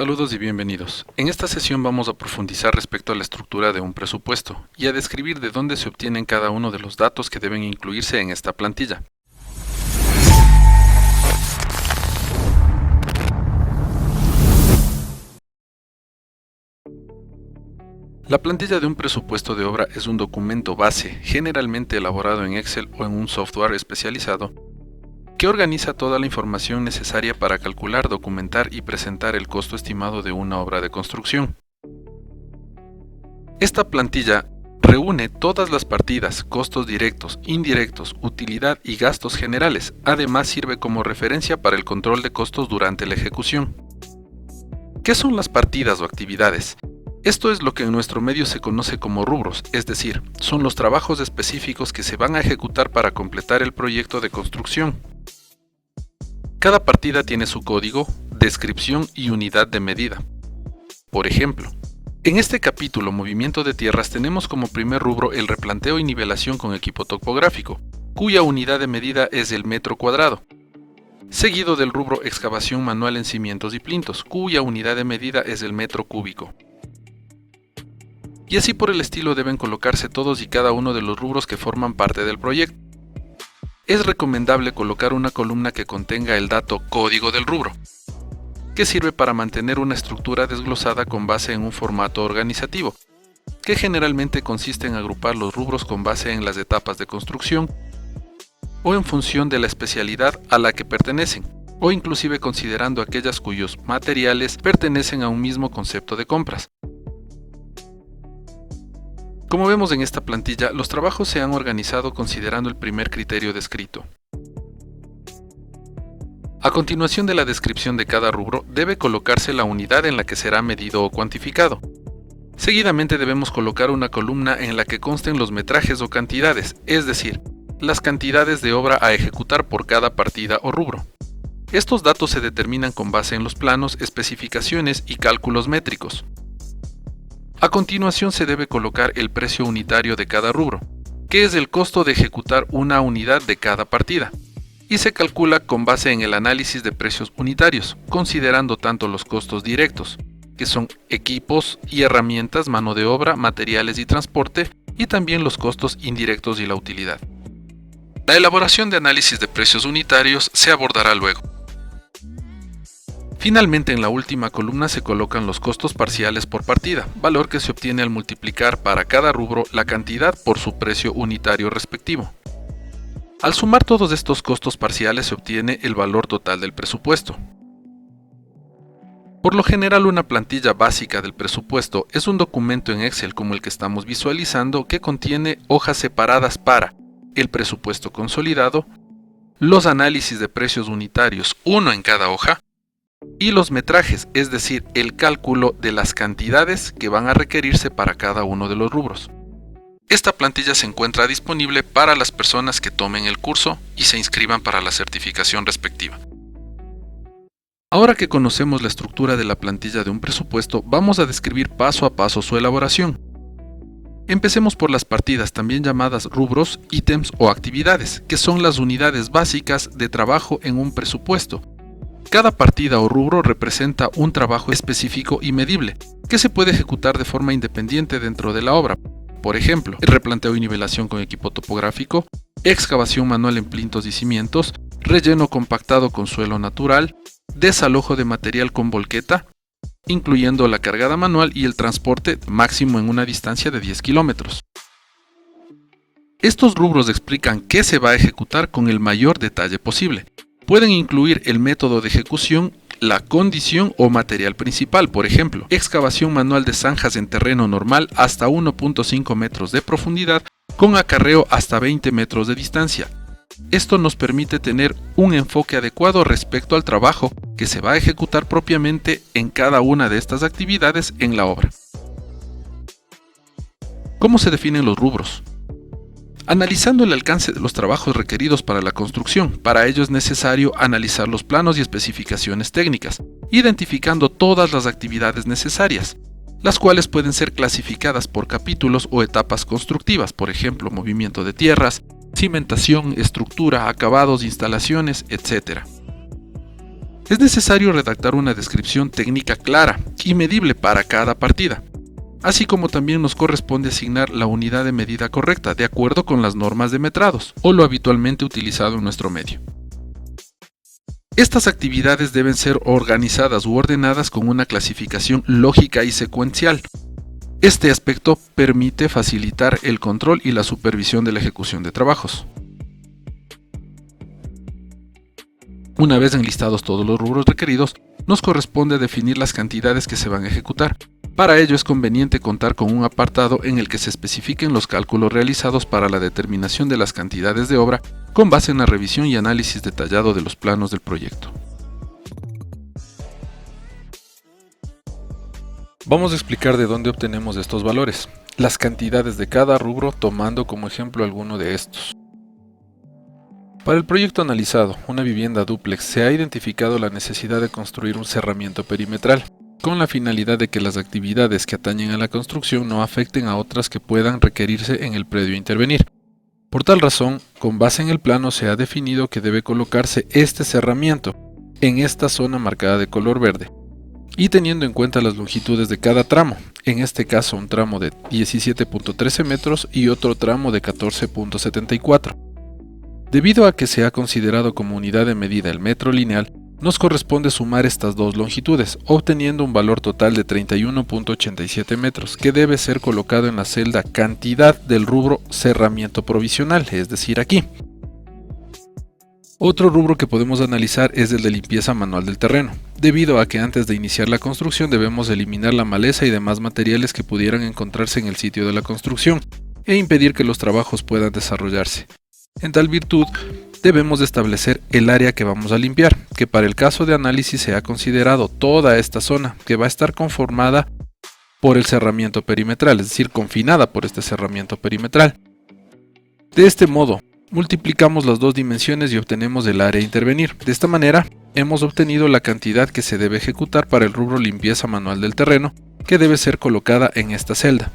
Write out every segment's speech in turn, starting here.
Saludos y bienvenidos. En esta sesión vamos a profundizar respecto a la estructura de un presupuesto y a describir de dónde se obtienen cada uno de los datos que deben incluirse en esta plantilla. La plantilla de un presupuesto de obra es un documento base, generalmente elaborado en Excel o en un software especializado, que organiza toda la información necesaria para calcular, documentar y presentar el costo estimado de una obra de construcción. Esta plantilla reúne todas las partidas, costos directos, indirectos, utilidad y gastos generales. Además sirve como referencia para el control de costos durante la ejecución. ¿Qué son las partidas o actividades? Esto es lo que en nuestro medio se conoce como rubros, es decir, son los trabajos específicos que se van a ejecutar para completar el proyecto de construcción. Cada partida tiene su código, descripción y unidad de medida. Por ejemplo, en este capítulo Movimiento de Tierras tenemos como primer rubro el replanteo y nivelación con equipo topográfico, cuya unidad de medida es el metro cuadrado, seguido del rubro Excavación manual en cimientos y plintos, cuya unidad de medida es el metro cúbico. Y así por el estilo deben colocarse todos y cada uno de los rubros que forman parte del proyecto. Es recomendable colocar una columna que contenga el dato código del rubro, que sirve para mantener una estructura desglosada con base en un formato organizativo, que generalmente consiste en agrupar los rubros con base en las etapas de construcción o en función de la especialidad a la que pertenecen, o inclusive considerando aquellas cuyos materiales pertenecen a un mismo concepto de compras. Como vemos en esta plantilla, los trabajos se han organizado considerando el primer criterio descrito. A continuación de la descripción de cada rubro, debe colocarse la unidad en la que será medido o cuantificado. Seguidamente debemos colocar una columna en la que consten los metrajes o cantidades, es decir, las cantidades de obra a ejecutar por cada partida o rubro. Estos datos se determinan con base en los planos, especificaciones y cálculos métricos. A continuación se debe colocar el precio unitario de cada rubro, que es el costo de ejecutar una unidad de cada partida, y se calcula con base en el análisis de precios unitarios, considerando tanto los costos directos, que son equipos y herramientas, mano de obra, materiales y transporte, y también los costos indirectos y la utilidad. La elaboración de análisis de precios unitarios se abordará luego. Finalmente, en la última columna se colocan los costos parciales por partida, valor que se obtiene al multiplicar para cada rubro la cantidad por su precio unitario respectivo. Al sumar todos estos costos parciales se obtiene el valor total del presupuesto. Por lo general, una plantilla básica del presupuesto es un documento en Excel como el que estamos visualizando que contiene hojas separadas para el presupuesto consolidado, los análisis de precios unitarios, uno en cada hoja, y los metrajes, es decir, el cálculo de las cantidades que van a requerirse para cada uno de los rubros. Esta plantilla se encuentra disponible para las personas que tomen el curso y se inscriban para la certificación respectiva. Ahora que conocemos la estructura de la plantilla de un presupuesto, vamos a describir paso a paso su elaboración. Empecemos por las partidas, también llamadas rubros, ítems o actividades, que son las unidades básicas de trabajo en un presupuesto. Cada partida o rubro representa un trabajo específico y medible, que se puede ejecutar de forma independiente dentro de la obra. Por ejemplo, el replanteo y nivelación con equipo topográfico, excavación manual en plintos y cimientos, relleno compactado con suelo natural, desalojo de material con volqueta, incluyendo la cargada manual y el transporte máximo en una distancia de 10 kilómetros. Estos rubros explican qué se va a ejecutar con el mayor detalle posible. Pueden incluir el método de ejecución, la condición o material principal, por ejemplo, excavación manual de zanjas en terreno normal hasta 1.5 metros de profundidad con acarreo hasta 20 metros de distancia. Esto nos permite tener un enfoque adecuado respecto al trabajo que se va a ejecutar propiamente en cada una de estas actividades en la obra. ¿Cómo se definen los rubros? Analizando el alcance de los trabajos requeridos para la construcción, para ello es necesario analizar los planos y especificaciones técnicas, identificando todas las actividades necesarias, las cuales pueden ser clasificadas por capítulos o etapas constructivas, por ejemplo, movimiento de tierras, cimentación, estructura, acabados, instalaciones, etc. Es necesario redactar una descripción técnica clara y medible para cada partida, así como también nos corresponde asignar la unidad de medida correcta de acuerdo con las normas de metrados o lo habitualmente utilizado en nuestro medio. Estas actividades deben ser organizadas u ordenadas con una clasificación lógica y secuencial. Este aspecto permite facilitar el control y la supervisión de la ejecución de trabajos. Una vez enlistados todos los rubros requeridos, nos corresponde definir las cantidades que se van a ejecutar. Para ello es conveniente contar con un apartado en el que se especifiquen los cálculos realizados para la determinación de las cantidades de obra con base en la revisión y análisis detallado de los planos del proyecto. Vamos a explicar de dónde obtenemos estos valores, las cantidades de cada rubro tomando como ejemplo alguno de estos. Para el proyecto analizado, una vivienda dúplex, se ha identificado la necesidad de construir un cerramiento perimetral, con la finalidad de que las actividades que atañen a la construcción no afecten a otras que puedan requerirse en el predio a intervenir. Por tal razón, con base en el plano se ha definido que debe colocarse este cerramiento en esta zona marcada de color verde, y teniendo en cuenta las longitudes de cada tramo, en este caso un tramo de 17.13 metros y otro tramo de 14.74. Debido a que se ha considerado como unidad de medida el metro lineal, nos corresponde sumar estas dos longitudes, obteniendo un valor total de 31.87 metros, que debe ser colocado en la celda cantidad del rubro cerramiento provisional, es decir, aquí. Otro rubro que podemos analizar es el de limpieza manual del terreno, debido a que antes de iniciar la construcción debemos eliminar la maleza y demás materiales que pudieran encontrarse en el sitio de la construcción, e impedir que los trabajos puedan desarrollarse. En tal virtud, debemos establecer el área que vamos a limpiar, que para el caso de análisis se ha considerado toda esta zona, que va a estar conformada por el cerramiento perimetral, es decir, confinada por este cerramiento perimetral. De este modo, multiplicamos las dos dimensiones y obtenemos el área a intervenir. De esta manera, hemos obtenido la cantidad que se debe ejecutar para el rubro limpieza manual del terreno, que debe ser colocada en esta celda.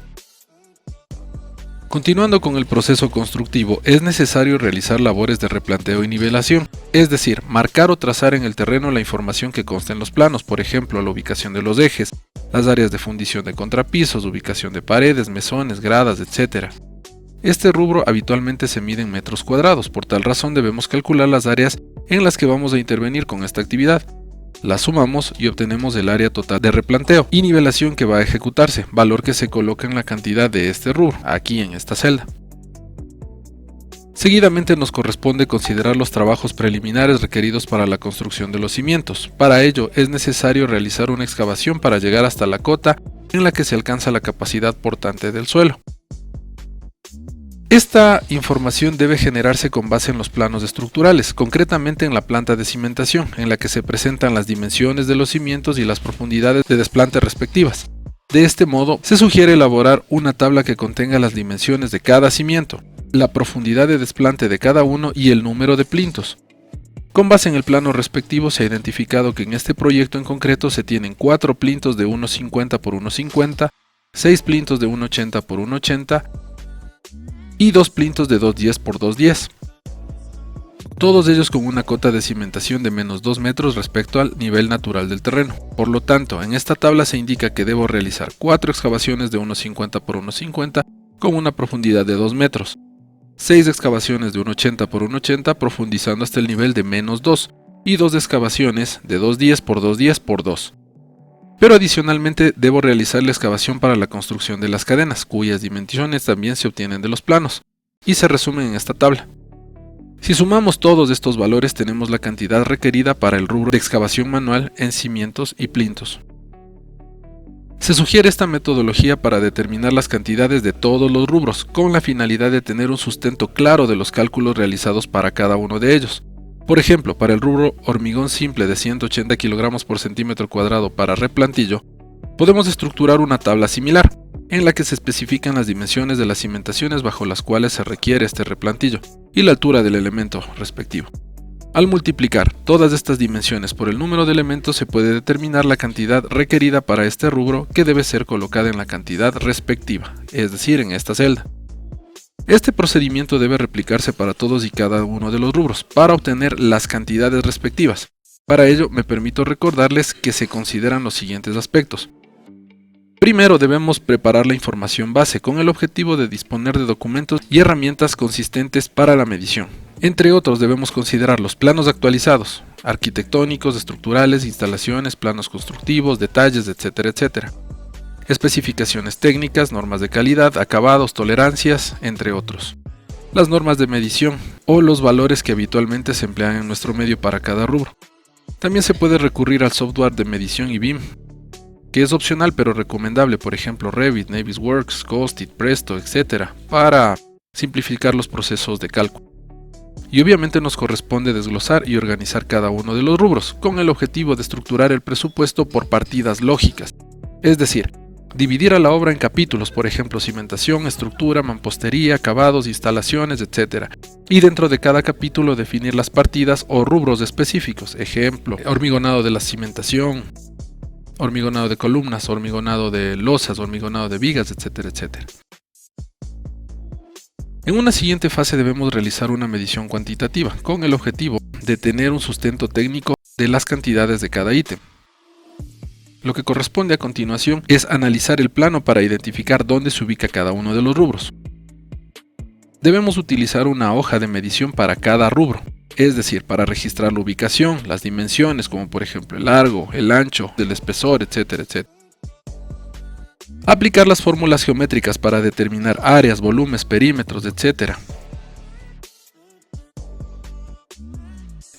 Continuando con el proceso constructivo, es necesario realizar labores de replanteo y nivelación, es decir, marcar o trazar en el terreno la información que consta en los planos, por ejemplo, la ubicación de los ejes, las áreas de fundición de contrapisos, ubicación de paredes, mesones, gradas, etc. Este rubro habitualmente se mide en metros cuadrados, por tal razón debemos calcular las áreas en las que vamos a intervenir con esta actividad. La sumamos y obtenemos el área total de replanteo y nivelación que va a ejecutarse, valor que se coloca en la cantidad de este rubro, aquí en esta celda. Seguidamente nos corresponde considerar los trabajos preliminares requeridos para la construcción de los cimientos. Para ello es necesario realizar una excavación para llegar hasta la cota en la que se alcanza la capacidad portante del suelo. Esta información debe generarse con base en los planos estructurales, concretamente en la planta de cimentación, en la que se presentan las dimensiones de los cimientos y las profundidades de desplante respectivas. De este modo, se sugiere elaborar una tabla que contenga las dimensiones de cada cimiento, la profundidad de desplante de cada uno y el número de plintos. Con base en el plano respectivo se ha identificado que en este proyecto en concreto se tienen 4 plintos de 1,50 por 1,50, 6 plintos de 1,80 por 1,80, y 2 plintos de 2,10 por 2,10. Todos ellos con una cota de cimentación de menos 2 metros respecto al nivel natural del terreno. Por lo tanto, en esta tabla se indica que debo realizar 4 excavaciones de 1,50 por 1,50 con una profundidad de 2 metros, 6 excavaciones de 1,80 por 1,80 profundizando hasta el nivel de menos 2 y 2 excavaciones de 2,10 por 2,10 por 2. Pero adicionalmente debo realizar la excavación para la construcción de las cadenas, cuyas dimensiones también se obtienen de los planos, y se resumen en esta tabla. Si sumamos todos estos valores tenemos la cantidad requerida para el rubro de excavación manual en cimientos y plintos. Se sugiere esta metodología para determinar las cantidades de todos los rubros, con la finalidad de tener un sustento claro de los cálculos realizados para cada uno de ellos. Por ejemplo, para el rubro hormigón simple de 180 kg por centímetro cuadrado para replantillo, podemos estructurar una tabla similar, en la que se especifican las dimensiones de las cimentaciones bajo las cuales se requiere este replantillo, y la altura del elemento respectivo. Al multiplicar todas estas dimensiones por el número de elementos se puede determinar la cantidad requerida para este rubro, que debe ser colocada en la cantidad respectiva, es decir, en esta celda. Este procedimiento debe replicarse para todos y cada uno de los rubros, para obtener las cantidades respectivas. Para ello me permito recordarles que se consideran los siguientes aspectos. Primero debemos preparar la información base con el objetivo de disponer de documentos y herramientas consistentes para la medición. Entre otros debemos considerar los planos actualizados, arquitectónicos, estructurales, instalaciones, planos constructivos, detalles, etcétera, etcétera. Especificaciones técnicas, normas de calidad, acabados, tolerancias, entre otros. Las normas de medición o los valores que habitualmente se emplean en nuestro medio para cada rubro. También se puede recurrir al software de medición y BIM, que es opcional pero recomendable, por ejemplo Revit, Navisworks, Ghosted, Presto, etc., para simplificar los procesos de cálculo. Y obviamente nos corresponde desglosar y organizar cada uno de los rubros, con el objetivo de estructurar el presupuesto por partidas lógicas, es decir, dividir a la obra en capítulos, por ejemplo cimentación, estructura, mampostería, acabados, instalaciones, etc. Y dentro de cada capítulo definir las partidas o rubros específicos, ejemplo, hormigonado de la cimentación, hormigonado de columnas, hormigonado de losas, hormigonado de vigas, etcétera, etcétera. En una siguiente fase debemos realizar una medición cuantitativa, con el objetivo de tener un sustento técnico de las cantidades de cada ítem. Lo que corresponde a continuación es analizar el plano para identificar dónde se ubica cada uno de los rubros. Debemos utilizar una hoja de medición para cada rubro, es decir, para registrar la ubicación, las dimensiones, como por ejemplo el largo, el ancho, el espesor, etcétera, etcétera. Aplicar las fórmulas geométricas para determinar áreas, volúmenes, perímetros, etc.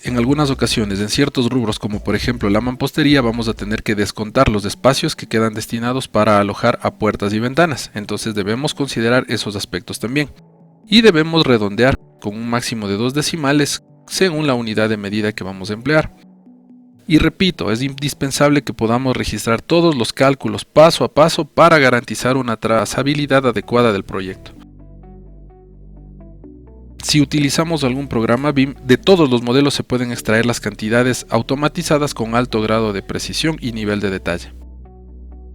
En algunas ocasiones, en ciertos rubros como por ejemplo la mampostería, vamos a tener que descontar los espacios que quedan destinados para alojar a puertas y ventanas, entonces debemos considerar esos aspectos también. Y debemos redondear con un máximo de 2 decimales según la unidad de medida que vamos a emplear. Y repito, es indispensable que podamos registrar todos los cálculos paso a paso para garantizar una trazabilidad adecuada del proyecto. Si utilizamos algún programa BIM, de todos los modelos se pueden extraer las cantidades automatizadas con alto grado de precisión y nivel de detalle.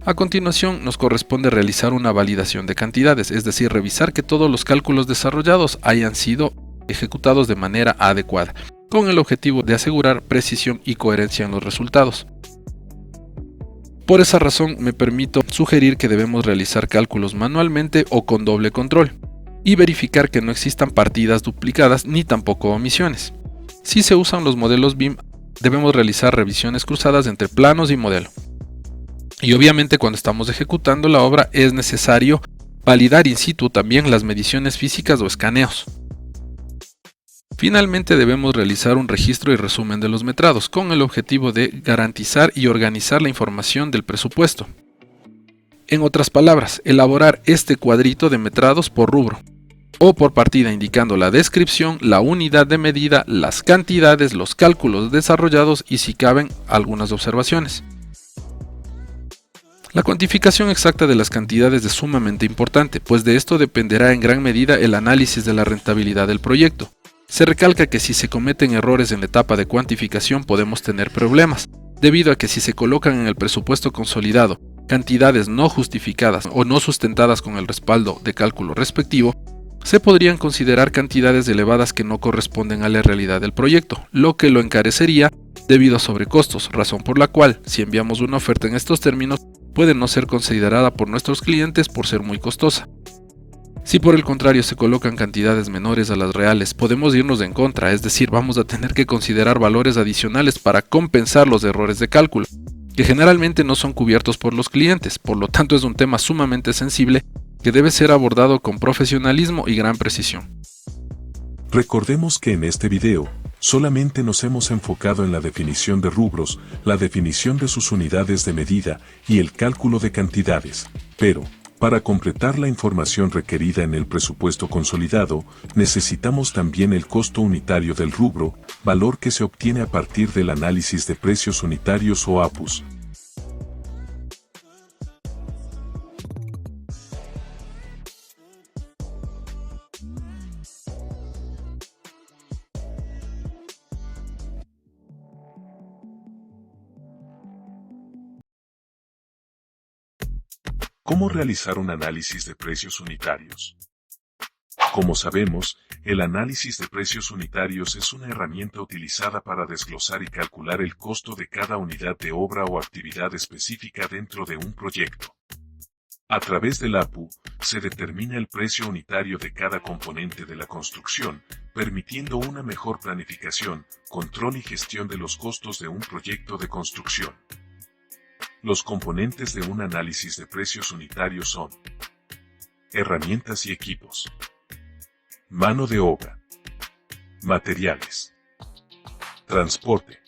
A continuación, nos corresponde realizar una validación de cantidades, es decir, revisar que todos los cálculos desarrollados hayan sido ejecutados de manera adecuada, con el objetivo de asegurar precisión y coherencia en los resultados. Por esa razón me permito sugerir que debemos realizar cálculos manualmente o con doble control, y verificar que no existan partidas duplicadas ni tampoco omisiones. Si se usan los modelos BIM, debemos realizar revisiones cruzadas entre planos y modelo. Y obviamente cuando estamos ejecutando la obra es necesario validar in situ también las mediciones físicas o escaneos. Finalmente debemos realizar un registro y resumen de los metrados con el objetivo de garantizar y organizar la información del presupuesto. En otras palabras, elaborar este cuadrito de metrados por rubro o por partida indicando la descripción, la unidad de medida, las cantidades, los cálculos desarrollados y si caben algunas observaciones. La cuantificación exacta de las cantidades es sumamente importante, pues de esto dependerá en gran medida el análisis de la rentabilidad del proyecto. Se recalca que si se cometen errores en la etapa de cuantificación podemos tener problemas, debido a que si se colocan en el presupuesto consolidado cantidades no justificadas o no sustentadas con el respaldo de cálculo respectivo, se podrían considerar cantidades elevadas que no corresponden a la realidad del proyecto, lo que lo encarecería debido a sobrecostos, razón por la cual, si enviamos una oferta en estos términos, puede no ser considerada por nuestros clientes por ser muy costosa. Si por el contrario se colocan cantidades menores a las reales, podemos irnos en contra, es decir, vamos a tener que considerar valores adicionales para compensar los errores de cálculo, que generalmente no son cubiertos por los clientes, por lo tanto es un tema sumamente sensible que debe ser abordado con profesionalismo y gran precisión. Recordemos que en este video, solamente nos hemos enfocado en la definición de rubros, la definición de sus unidades de medida y el cálculo de cantidades, pero, para completar la información requerida en el presupuesto consolidado, necesitamos también el costo unitario del rubro, valor que se obtiene a partir del análisis de precios unitarios o APUs. ¿Cómo realizar un análisis de precios unitarios? Como sabemos, el análisis de precios unitarios es una herramienta utilizada para desglosar y calcular el costo de cada unidad de obra o actividad específica dentro de un proyecto. A través del APU, se determina el precio unitario de cada componente de la construcción, permitiendo una mejor planificación, control y gestión de los costos de un proyecto de construcción. Los componentes de un análisis de precios unitarios son: herramientas y equipos, mano de obra, materiales, transporte.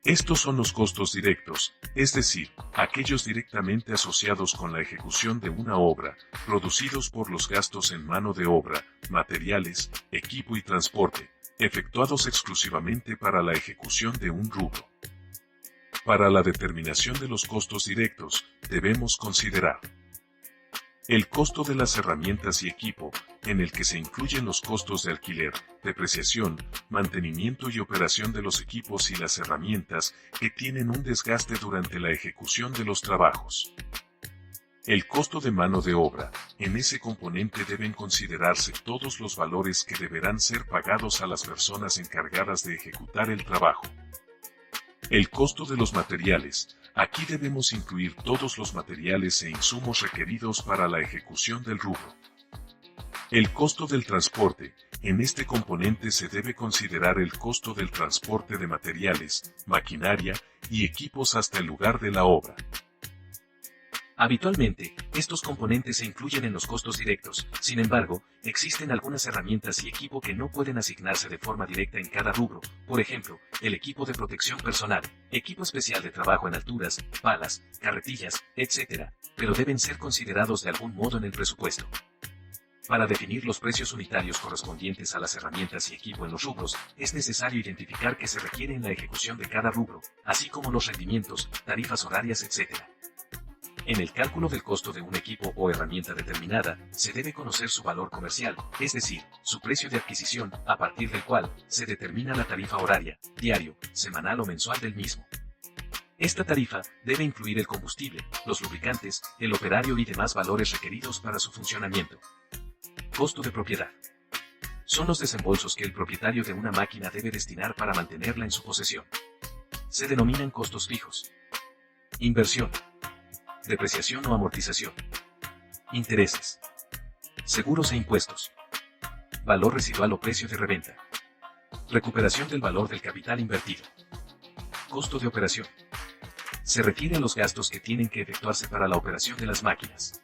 Estos son los costos directos, es decir, aquellos directamente asociados con la ejecución de una obra, producidos por los gastos en mano de obra, materiales, equipo y transporte, efectuados exclusivamente para la ejecución de un rubro. Para la determinación de los costos directos, debemos considerar el costo de las herramientas y equipo, en el que se incluyen los costos de alquiler, depreciación, mantenimiento y operación de los equipos y las herramientas que tienen un desgaste durante la ejecución de los trabajos. El costo de mano de obra, en ese componente deben considerarse todos los valores que deberán ser pagados a las personas encargadas de ejecutar el trabajo. El costo de los materiales, aquí debemos incluir todos los materiales e insumos requeridos para la ejecución del rubro. El costo del transporte, en este componente se debe considerar el costo del transporte de materiales, maquinaria y equipos hasta el lugar de la obra. Habitualmente, estos componentes se incluyen en los costos directos, sin embargo, existen algunas herramientas y equipo que no pueden asignarse de forma directa en cada rubro, por ejemplo, el equipo de protección personal, equipo especial de trabajo en alturas, palas, carretillas, etc., pero deben ser considerados de algún modo en el presupuesto. Para definir los precios unitarios correspondientes a las herramientas y equipo en los rubros, es necesario identificar qué se requiere en la ejecución de cada rubro, así como los rendimientos, tarifas horarias, etc. En el cálculo del costo de un equipo o herramienta determinada, se debe conocer su valor comercial, es decir, su precio de adquisición, a partir del cual se determina la tarifa horaria, diario, semanal o mensual del mismo. Esta tarifa debe incluir el combustible, los lubricantes, el operario y demás valores requeridos para su funcionamiento. Costo de propiedad. Son los desembolsos que el propietario de una máquina debe destinar para mantenerla en su posesión. Se denominan costos fijos. Inversión. Depreciación o amortización. Intereses. Seguros e impuestos. Valor residual o precio de reventa. Recuperación del valor del capital invertido. Costo de operación. Se refiere a los gastos que tienen que efectuarse para la operación de las máquinas.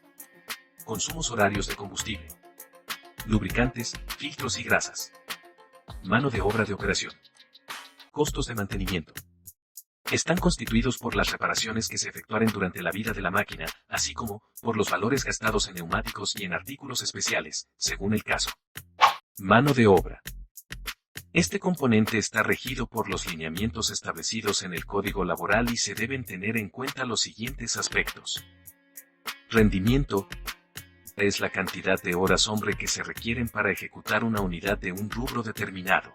Consumos horarios de combustible. Lubricantes, filtros y grasas. Mano de obra de operación. Costos de mantenimiento. Están constituidos por las reparaciones que se efectuaren durante la vida de la máquina, así como por los valores gastados en neumáticos y en artículos especiales, según el caso. Mano de obra. Este componente está regido por los lineamientos establecidos en el Código Laboral y se deben tener en cuenta los siguientes aspectos. Rendimiento. Es la cantidad de horas hombre que se requieren para ejecutar una unidad de un rubro determinado.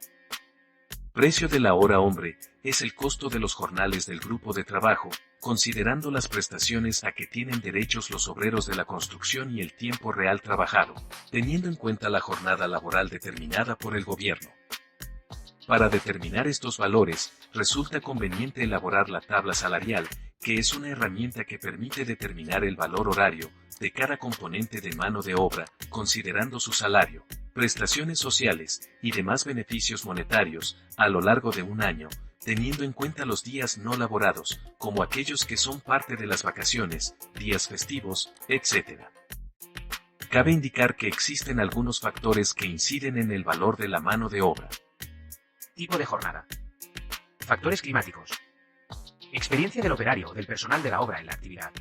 Precio de la hora hombre, es el costo de los jornales del grupo de trabajo, considerando las prestaciones a que tienen derechos los obreros de la construcción y el tiempo real trabajado, teniendo en cuenta la jornada laboral determinada por el gobierno. Para determinar estos valores, resulta conveniente elaborar la tabla salarial, que es una herramienta que permite determinar el valor horario de cada componente de mano de obra, considerando su salario, prestaciones sociales y demás beneficios monetarios a lo largo de un año, teniendo en cuenta los días no laborados, como aquellos que son parte de las vacaciones, días festivos, etc. Cabe indicar que existen algunos factores que inciden en el valor de la mano de obra. Tipo de jornada. Factores climáticos. Experiencia del operario o del personal de la obra en la actividad.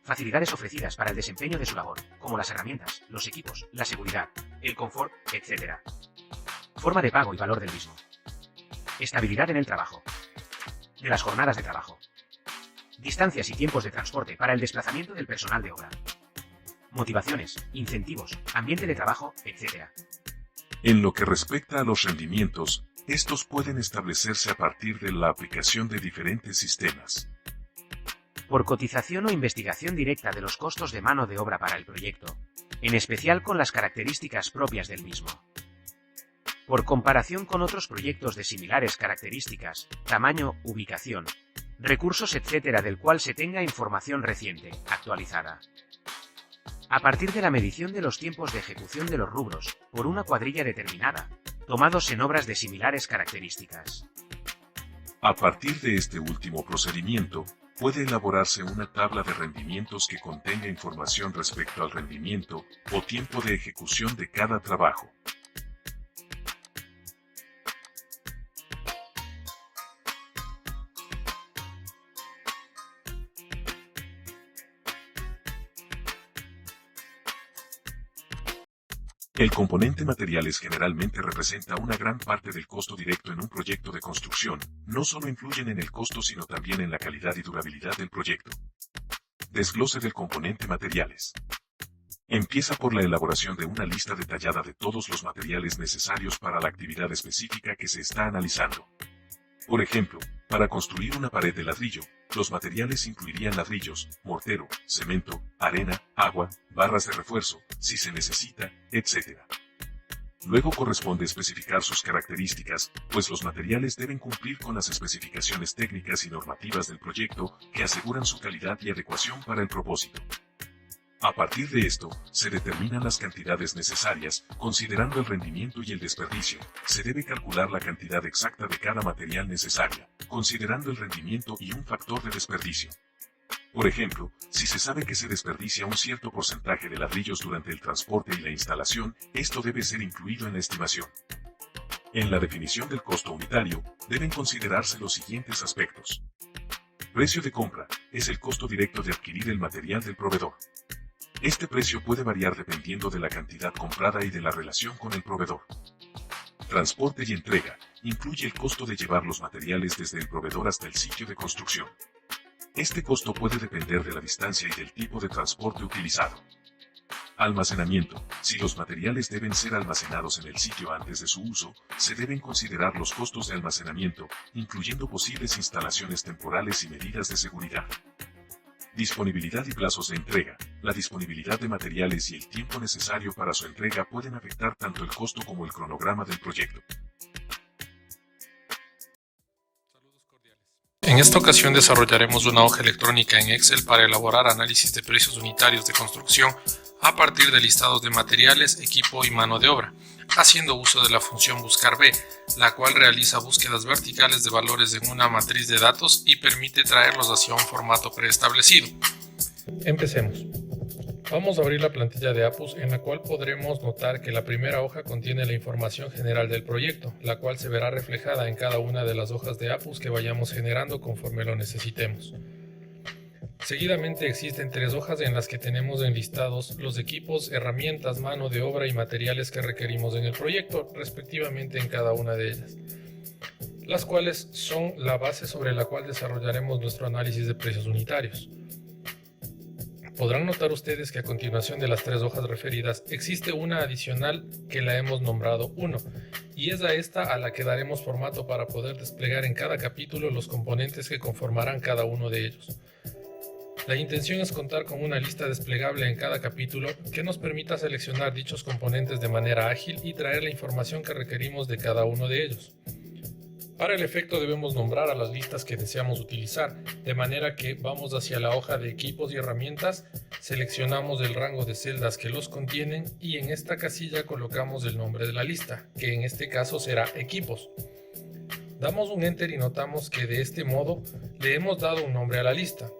Facilidades ofrecidas para el desempeño de su labor, como las herramientas, los equipos, la seguridad, el confort, etc. Forma de pago y valor del mismo. Estabilidad en el trabajo. De las jornadas de trabajo. Distancias y tiempos de transporte para el desplazamiento del personal de obra. Motivaciones, incentivos, ambiente de trabajo, etc. En lo que respecta a los rendimientos, estos pueden establecerse a partir de la aplicación de diferentes sistemas. Por cotización o investigación directa de los costos de mano de obra para el proyecto. en especial con las características propias del mismo. Por comparación con otros proyectos de similares características, tamaño, ubicación, recursos, etc., del cual se tenga información reciente, actualizada. A partir de la medición de los tiempos de ejecución de los rubros, por una cuadrilla determinada, tomados en obras de similares características. A partir de este último procedimiento, puede elaborarse una tabla de rendimientos que contenga información respecto al rendimiento o tiempo de ejecución de cada trabajo. El componente materiales generalmente representa una gran parte del costo directo en un proyecto de construcción. No solo influyen en el costo sino también en la calidad y durabilidad del proyecto. Desglose del componente materiales. Empieza por la elaboración de una lista detallada de todos los materiales necesarios para la actividad específica que se está analizando. Por ejemplo, para construir una pared de ladrillo, los materiales incluirían ladrillos, mortero, cemento, arena, agua, barras de refuerzo, si se necesita, etc. Luego corresponde especificar sus características, pues los materiales deben cumplir con las especificaciones técnicas y normativas del proyecto que aseguran su calidad y adecuación para el propósito. A partir de esto, se determinan las cantidades necesarias, considerando el rendimiento y el desperdicio. Se debe calcular la cantidad exacta de cada material necesaria, considerando el rendimiento y un factor de desperdicio. Por ejemplo, si se sabe que se desperdicia un cierto porcentaje de ladrillos durante el transporte y la instalación, esto debe ser incluido en la estimación. En la definición del costo unitario, deben considerarse los siguientes aspectos. Precio de compra, es el costo directo de adquirir el material del proveedor. Este precio puede variar dependiendo de la cantidad comprada y de la relación con el proveedor. Transporte y entrega, incluye el costo de llevar los materiales desde el proveedor hasta el sitio de construcción. Este costo puede depender de la distancia y del tipo de transporte utilizado. Almacenamiento, si los materiales deben ser almacenados en el sitio antes de su uso, se deben considerar los costos de almacenamiento, incluyendo posibles instalaciones temporales y medidas de seguridad. Disponibilidad y plazos de entrega. La disponibilidad de materiales y el tiempo necesario para su entrega pueden afectar tanto el costo como el cronograma del proyecto. En esta ocasión desarrollaremos una hoja electrónica en Excel para elaborar análisis de precios unitarios de construcción a partir de listados de materiales, equipo y mano de obra, haciendo uso de la función buscar B, la cual realiza búsquedas verticales de valores en una matriz de datos y permite traerlos hacia un formato preestablecido. Empecemos. Vamos a abrir la plantilla de APUS, en la cual podremos notar que la primera hoja contiene la información general del proyecto, la cual se verá reflejada en cada una de las hojas de APUS que vayamos generando conforme lo necesitemos. Seguidamente existen 3 hojas en las que tenemos enlistados los equipos, herramientas, mano de obra y materiales que requerimos en el proyecto, respectivamente en cada una de ellas, las cuales son la base sobre la cual desarrollaremos nuestro análisis de precios unitarios. Podrán notar ustedes que a continuación de las 3 hojas referidas existe una adicional que la hemos nombrado 1, y es a esta a la que daremos formato para poder desplegar en cada capítulo los componentes que conformarán cada uno de ellos. La intención es contar con una lista desplegable en cada capítulo que nos permita seleccionar dichos componentes de manera ágil y traer la información que requerimos de cada uno de ellos. Para el efecto debemos nombrar a las listas que deseamos utilizar, de manera que vamos hacia la hoja de equipos y herramientas, seleccionamos el rango de celdas que los contienen y en esta casilla colocamos el nombre de la lista, que en este caso será equipos. Damos un enter y notamos que de este modo le hemos dado un nombre a la lista.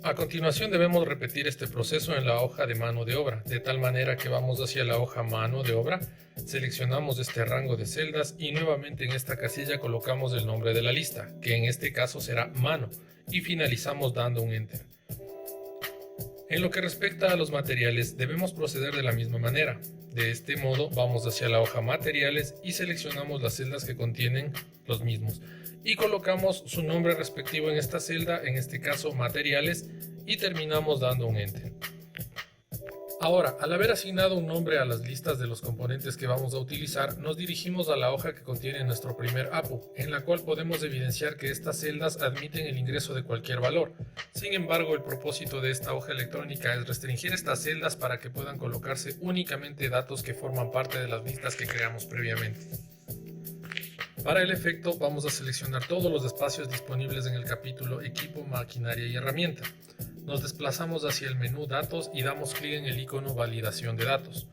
A continuación debemos repetir este proceso en la hoja de mano de obra, de tal manera que vamos hacia la hoja mano de obra, seleccionamos este rango de celdas y nuevamente en esta casilla colocamos el nombre de la lista, que en este caso será mano, y finalizamos dando un enter. En lo que respecta a los materiales, debemos proceder de la misma manera. De este modo vamos hacia la hoja materiales y seleccionamos las celdas que contienen los mismos y colocamos su nombre respectivo en esta celda, en este caso materiales, y terminamos dando un enter. Ahora, al haber asignado un nombre a las listas de los componentes que vamos a utilizar, nos dirigimos a la hoja que contiene nuestro primer APU, en la cual podemos evidenciar que estas celdas admiten el ingreso de cualquier valor. Sin embargo, el propósito de esta hoja electrónica es restringir estas celdas para que puedan colocarse únicamente datos que forman parte de las listas que creamos previamente. Para el efecto, vamos a seleccionar todos los espacios disponibles en el capítulo Equipo, Maquinaria y Herramienta. Nos desplazamos hacia el menú Datos y damos clic en el icono Validación de datos.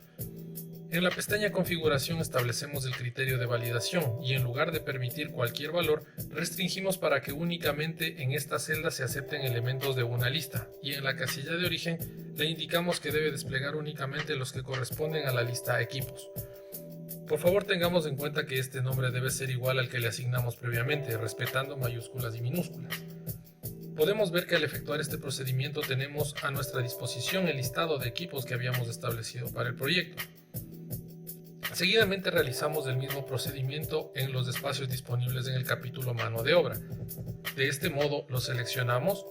En la pestaña Configuración establecemos el criterio de validación y en lugar de permitir cualquier valor, restringimos para que únicamente en esta celda se acepten elementos de una lista, y en la casilla de origen le indicamos que debe desplegar únicamente los que corresponden a la lista Equipos. Por favor, tengamos en cuenta que este nombre debe ser igual al que le asignamos previamente, respetando mayúsculas y minúsculas. Podemos ver que al efectuar este procedimiento tenemos a nuestra disposición el listado de equipos que habíamos establecido para el proyecto. Seguidamente realizamos el mismo procedimiento en los espacios disponibles en el capítulo Mano de obra. De este modo lo seleccionamos,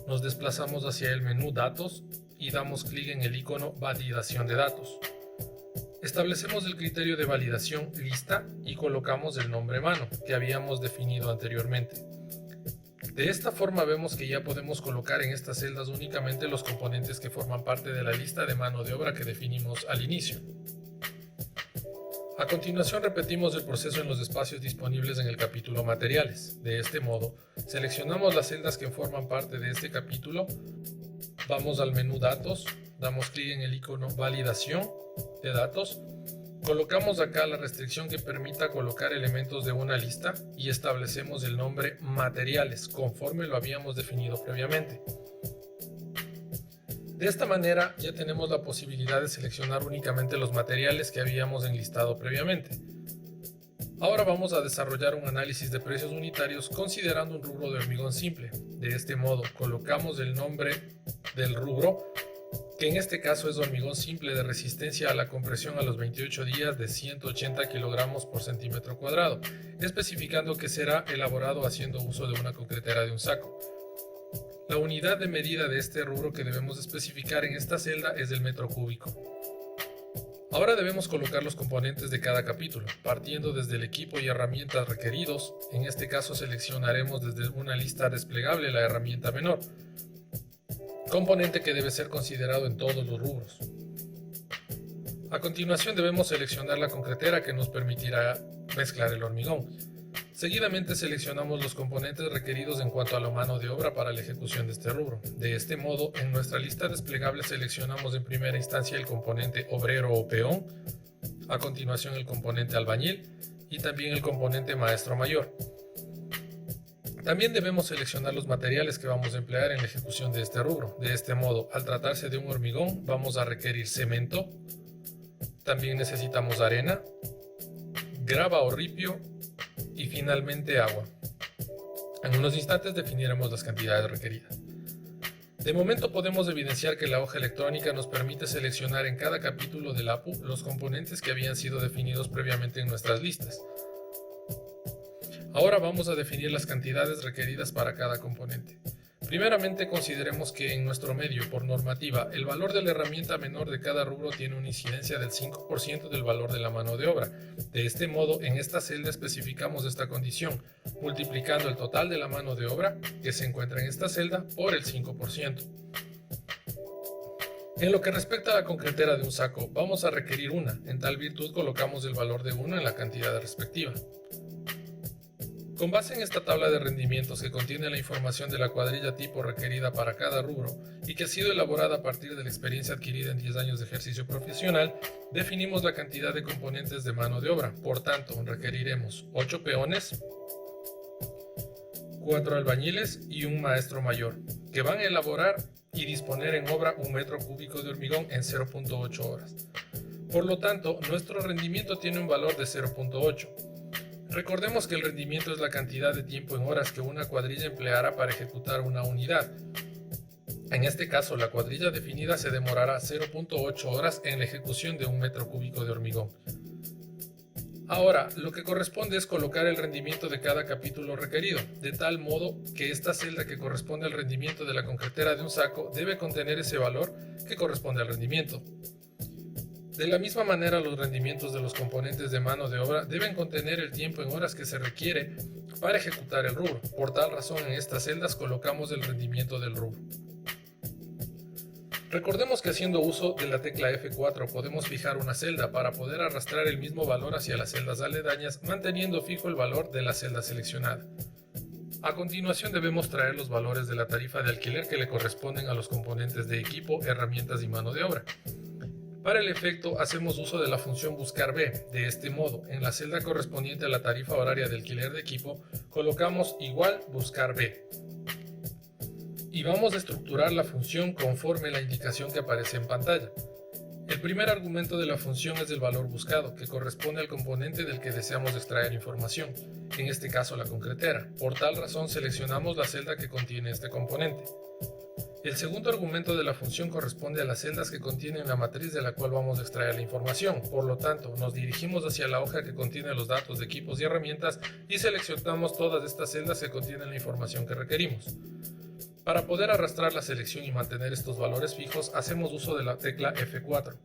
nos desplazamos hacia el menú Datos y damos clic en el icono Validación de datos. Establecemos el criterio de validación Lista y colocamos el nombre Mano que habíamos definido anteriormente. De esta forma vemos que ya podemos colocar en estas celdas únicamente los componentes que forman parte de la lista de mano de obra que definimos al inicio. A continuación repetimos el proceso en los espacios disponibles en el capítulo Materiales. De este modo, seleccionamos las celdas que forman parte de este capítulo, vamos al menú Datos, damos clic en el icono Validación de datos, colocamos acá la restricción que permita colocar elementos de una lista y establecemos el nombre Materiales conforme lo habíamos definido previamente. De esta manera ya tenemos la posibilidad de seleccionar únicamente los materiales que habíamos enlistado previamente. Ahora vamos a desarrollar un análisis de precios unitarios considerando un rubro de hormigón simple. De este modo colocamos el nombre del rubro, que en este caso es hormigón simple de resistencia a la compresión a los 28 días de 180 kilogramos por centímetro cuadrado, especificando que será elaborado haciendo uso de una concretera de un saco. La unidad de medida de este rubro que debemos especificar en esta celda es el metro cúbico. Ahora debemos colocar los componentes de cada capítulo, partiendo desde el equipo y herramientas requeridos. En este caso seleccionaremos desde una lista desplegable la herramienta menor, componente que debe ser considerado en todos los rubros. A continuación debemos seleccionar la concretera que nos permitirá mezclar el hormigón. Seguidamente seleccionamos los componentes requeridos en cuanto a la mano de obra para la ejecución de este rubro. De este modo, en nuestra lista desplegable seleccionamos en primera instancia el componente obrero o peón, a continuación el componente albañil y también el componente maestro mayor. También debemos seleccionar los materiales que vamos a emplear en la ejecución de este rubro. De este modo, al tratarse de un hormigón, vamos a requerir cemento, también necesitamos arena, grava o ripio y finalmente agua. En unos instantes definiremos las cantidades requeridas. De momento podemos evidenciar que la hoja electrónica nos permite seleccionar en cada capítulo del APU los componentes que habían sido definidos previamente en nuestras listas. Ahora vamos a definir las cantidades requeridas para cada componente. Primeramente consideremos que en nuestro medio, por normativa, el valor de la herramienta menor de cada rubro tiene una incidencia del 5% del valor de la mano de obra. De este modo, en esta celda especificamos esta condición, multiplicando el total de la mano de obra que se encuentra en esta celda por el 5%. En lo que respecta a la concretera de un saco, vamos a requerir una. En tal virtud colocamos el valor de 1 en la cantidad respectiva. Con base en esta tabla de rendimientos que contiene la información de la cuadrilla tipo requerida para cada rubro y que ha sido elaborada a partir de la experiencia adquirida en 10 años de ejercicio profesional, definimos la cantidad de componentes de mano de obra. Por tanto, requeriremos 8 peones, 4 albañiles y un maestro mayor, que van a elaborar y disponer en obra un metro cúbico de hormigón en 0.8 horas. Por lo tanto, nuestro rendimiento tiene un valor de 0.8. Recordemos que el rendimiento es la cantidad de tiempo en horas que una cuadrilla empleará para ejecutar una unidad. En este caso, la cuadrilla definida se demorará 0.8 horas en la ejecución de un metro cúbico de hormigón. Ahora, lo que corresponde es colocar el rendimiento de cada capítulo requerido, de tal modo que esta celda que corresponde al rendimiento de la concretera de un saco debe contener ese valor que corresponde al rendimiento. De la misma manera, los rendimientos de los componentes de mano de obra deben contener el tiempo en horas que se requiere para ejecutar el rubro. Por tal razón, en estas celdas colocamos el rendimiento del rubro. Recordemos que haciendo uso de la tecla F4 podemos fijar una celda para poder arrastrar el mismo valor hacia las celdas aledañas, manteniendo fijo el valor de la celda seleccionada. A continuación debemos traer los valores de la tarifa de alquiler que le corresponden a los componentes de equipo, herramientas y mano de obra. Para el efecto hacemos uso de la función buscar B. De este modo, en la celda correspondiente a la tarifa horaria de alquiler de equipo, colocamos igual buscar B. Y vamos a estructurar la función conforme la indicación que aparece en pantalla. El primer argumento de la función es el valor buscado, que corresponde al componente del que deseamos extraer información, en este caso la concretera. Por tal razón seleccionamos la celda que contiene este componente. El segundo argumento de la función corresponde a las celdas que contienen la matriz de la cual vamos a extraer la información. Por lo tanto, nos dirigimos hacia la hoja que contiene los datos de equipos y herramientas y seleccionamos todas estas celdas que contienen la información que requerimos. Para poder arrastrar la selección y mantener estos valores fijos, hacemos uso de la tecla F4.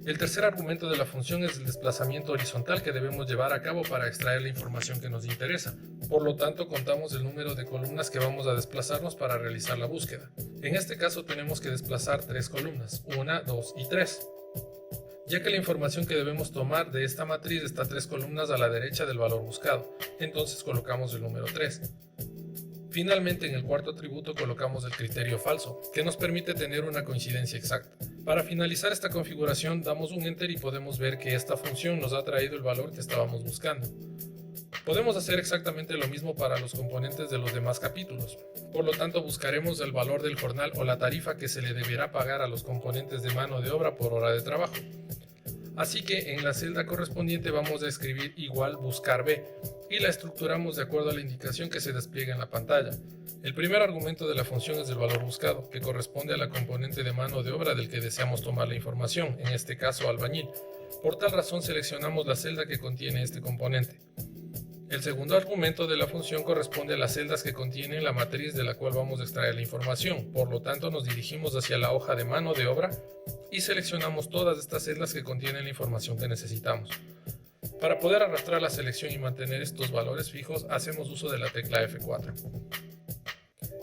El tercer argumento de la función es el desplazamiento horizontal que debemos llevar a cabo para extraer la información que nos interesa. Por lo tanto, contamos el número de columnas que vamos a desplazarnos para realizar la búsqueda. En este caso tenemos que desplazar 3 columnas, 1, 2 y 3. Ya que la información que debemos tomar de esta matriz está 3 columnas a la derecha del valor buscado, entonces colocamos el número 3. Finalmente, en el cuarto atributo colocamos el criterio falso, que nos permite tener una coincidencia exacta. Para finalizar esta configuración, damos un enter y podemos ver que esta función nos ha traído el valor que estábamos buscando. Podemos hacer exactamente lo mismo para los componentes de los demás capítulos. Por lo tanto, buscaremos el valor del jornal o la tarifa que se le deberá pagar a los componentes de mano de obra por hora de trabajo. Así que en la celda correspondiente vamos a escribir igual buscar B y la estructuramos de acuerdo a la indicación que se despliega en la pantalla. El primer argumento de la función es el valor buscado, que corresponde a la componente de mano de obra del que deseamos tomar la información, en este caso albañil. Por tal razón seleccionamos la celda que contiene este componente. El segundo argumento de la función corresponde a las celdas que contienen la matriz de la cual vamos a extraer la información. Por lo tanto, nos dirigimos hacia la hoja de mano de obra y seleccionamos todas estas celdas que contienen la información que necesitamos. Para poder arrastrar la selección y mantener estos valores fijos, hacemos uso de la tecla F4.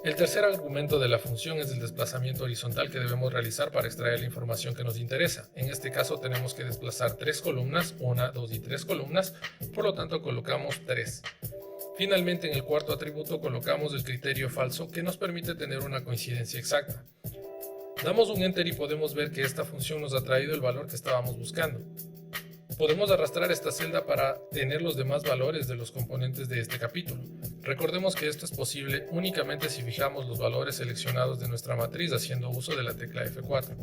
El tercer argumento de la función es el desplazamiento horizontal que debemos realizar para extraer la información que nos interesa. En este caso tenemos que desplazar 3 columnas, 1, 2 y 3 columnas, por lo tanto colocamos 3. Finalmente, en el cuarto atributo colocamos el criterio falso, que nos permite tener una coincidencia exacta. Damos un enter y podemos ver que esta función nos ha traído el valor que estábamos buscando. Podemos arrastrar esta celda para tener los demás valores de los componentes de este capítulo. Recordemos que esto es posible únicamente si fijamos los valores seleccionados de nuestra matriz haciendo uso de la tecla F4.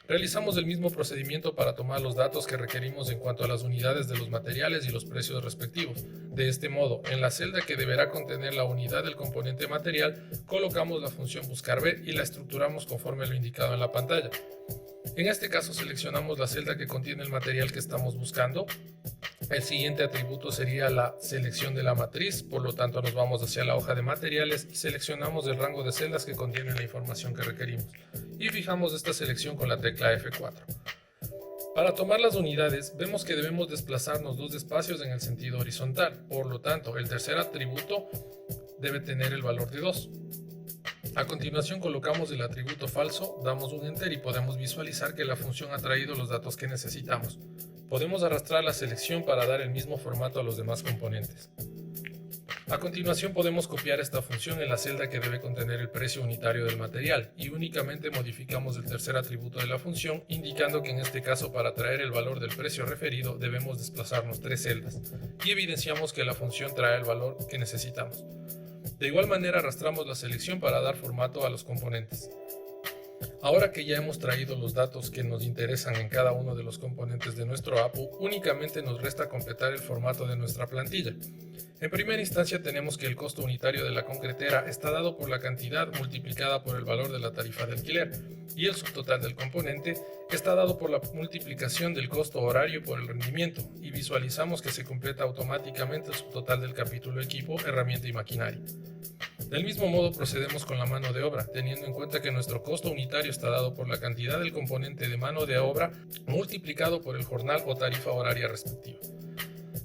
Realizamos el mismo procedimiento para tomar los datos que requerimos en cuanto a las unidades de los materiales y los precios respectivos. De este modo, en la celda que deberá contener la unidad del componente material, colocamos la función buscar B y la estructuramos conforme lo indicado en la pantalla. En este caso seleccionamos la celda que contiene el material que estamos buscando. El siguiente atributo sería la selección de la matriz, por lo tanto nos vamos hacia la hoja de materiales y seleccionamos el rango de celdas que contienen la información que requerimos. Y fijamos esta selección con la tecla F4. Para tomar las unidades, vemos que debemos desplazarnos 2 espacios en el sentido horizontal, por lo tanto el tercer atributo debe tener el valor de 2. A continuación colocamos el atributo falso, damos un enter y podemos visualizar que la función ha traído los datos que necesitamos. Podemos arrastrar la selección para dar el mismo formato a los demás componentes. A continuación podemos copiar esta función en la celda que debe contener el precio unitario del material y únicamente modificamos el tercer atributo de la función, indicando que en este caso para traer el valor del precio referido debemos desplazarnos 3 celdas y evidenciamos que la función trae el valor que necesitamos. De igual manera arrastramos la selección para dar formato a los componentes. Ahora que ya hemos traído los datos que nos interesan en cada uno de los componentes de nuestro APU, únicamente nos resta completar el formato de nuestra plantilla. En primera instancia tenemos que el costo unitario de la concretera está dado por la cantidad multiplicada por el valor de la tarifa de alquiler y el subtotal del componente está dado por la multiplicación del costo horario por el rendimiento y visualizamos que se completa automáticamente el subtotal del capítulo equipo, herramienta y maquinaria. Del mismo modo procedemos con la mano de obra, teniendo en cuenta que nuestro costo unitario está dado por la cantidad del componente de mano de obra multiplicado por el jornal o tarifa horaria respectiva.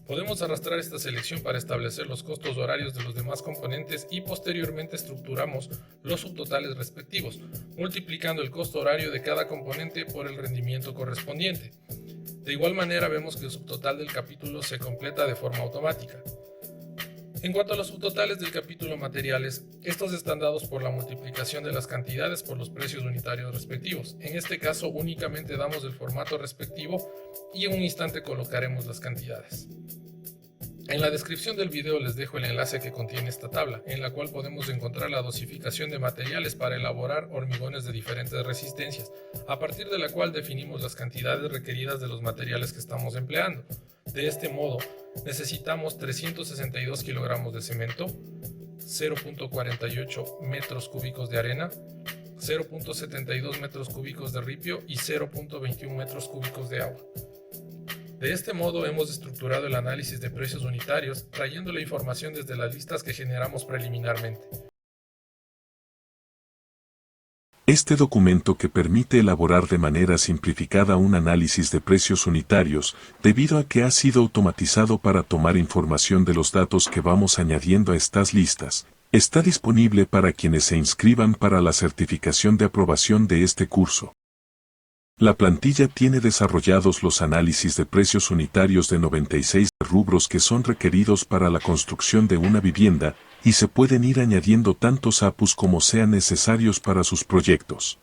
Podemos arrastrar esta selección para establecer los costos horarios de los demás componentes y posteriormente estructuramos los subtotales respectivos, multiplicando el costo horario de cada componente por el rendimiento correspondiente. De igual manera vemos que el subtotal del capítulo se completa de forma automática. En cuanto a los subtotales del capítulo materiales, estos están dados por la multiplicación de las cantidades por los precios unitarios respectivos. En este caso únicamente damos el formato respectivo y en un instante colocaremos las cantidades. En la descripción del video les dejo el enlace que contiene esta tabla, en la cual podemos encontrar la dosificación de materiales para elaborar hormigones de diferentes resistencias, a partir de la cual definimos las cantidades requeridas de los materiales que estamos empleando. De este modo, necesitamos 362 kilogramos de cemento, 0.48 metros cúbicos de arena, 0.72 metros cúbicos de ripio y 0.21 metros cúbicos de agua. De este modo hemos estructurado el análisis de precios unitarios, trayendo la información desde las listas que generamos preliminarmente. Este documento que permite elaborar de manera simplificada un análisis de precios unitarios, debido a que ha sido automatizado para tomar información de los datos que vamos añadiendo a estas listas, está disponible para quienes se inscriban para la certificación de aprobación de este curso. La plantilla tiene desarrollados los análisis de precios unitarios de 96 rubros que son requeridos para la construcción de una vivienda, y se pueden ir añadiendo tantos APUs como sean necesarios para sus proyectos.